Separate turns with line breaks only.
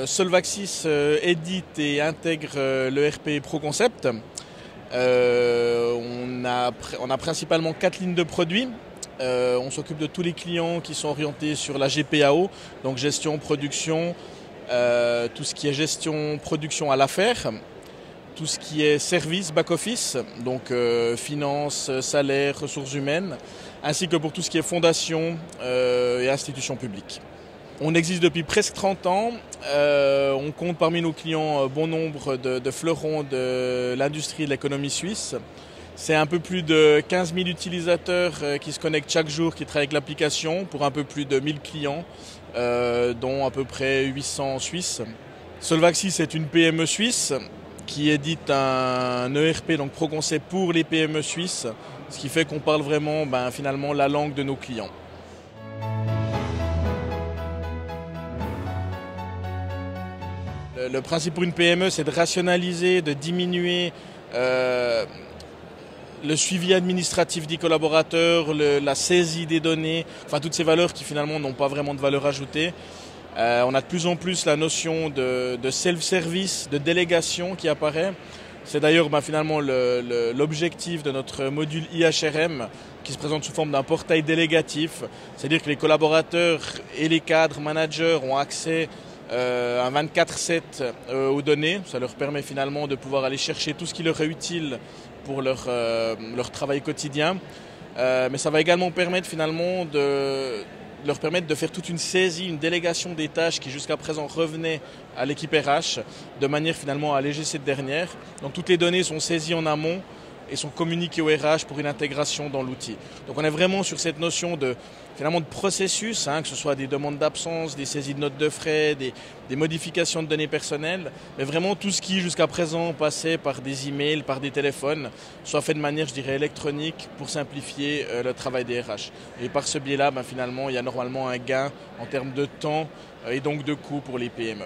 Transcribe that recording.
Solvaxis édite et intègre le RP ProConcept. On a principalement 4 lignes de produits. On s'occupe de tous les clients qui sont orientés sur la GPAO, donc gestion, production, tout ce qui est gestion, production à l'affaire, tout ce qui est service, back-office, donc finances, salaire, ressources humaines, ainsi que pour tout ce qui est fondation et institutions publiques. On existe depuis presque 30 ans. On compte parmi nos clients bon nombre de fleurons de l'industrie et de l'économie suisse. C'est un peu plus de 15 000 utilisateurs qui se connectent chaque jour, qui travaillent avec l'application pour un peu plus de 1000 clients, dont à peu près 800 en Suisse. Solvaxis est une PME suisse qui édite un ERP, donc ProConcept pour les PME suisses, ce qui fait qu'on parle vraiment finalement la langue de nos clients. Le principe pour une PME, c'est de rationaliser, de diminuer le suivi administratif des collaborateurs, la saisie des données, enfin toutes ces valeurs qui finalement n'ont pas vraiment de valeur ajoutée. On a de plus en plus la notion de self-service, de délégation qui apparaît. C'est d'ailleurs finalement l'objectif de notre module IHRM qui se présente sous forme d'un portail délégatif. C'est-à-dire que les collaborateurs et les cadres, managers ont accès un 24/7 aux données. Ça leur permet finalement de pouvoir aller chercher tout ce qui leur est utile pour leur travail quotidien. Mais ça va également permettre finalement leur permettre de faire toute une saisie, une délégation des tâches qui jusqu'à présent revenaient à l'équipe RH, de manière finalement à alléger cette dernière. Donc toutes les données sont saisies en amont et sont communiquées au RH pour une intégration dans l'outil. Donc on est vraiment sur cette notion de processus, que ce soit des demandes d'absence, des saisies de notes de frais, des modifications de données personnelles, mais vraiment tout ce qui jusqu'à présent passait par des emails, par des téléphones, soit fait de manière, je dirais, électronique pour simplifier le travail des RH. Et par ce biais-là, finalement, il y a normalement un gain en termes de temps et donc de coûts pour les PME.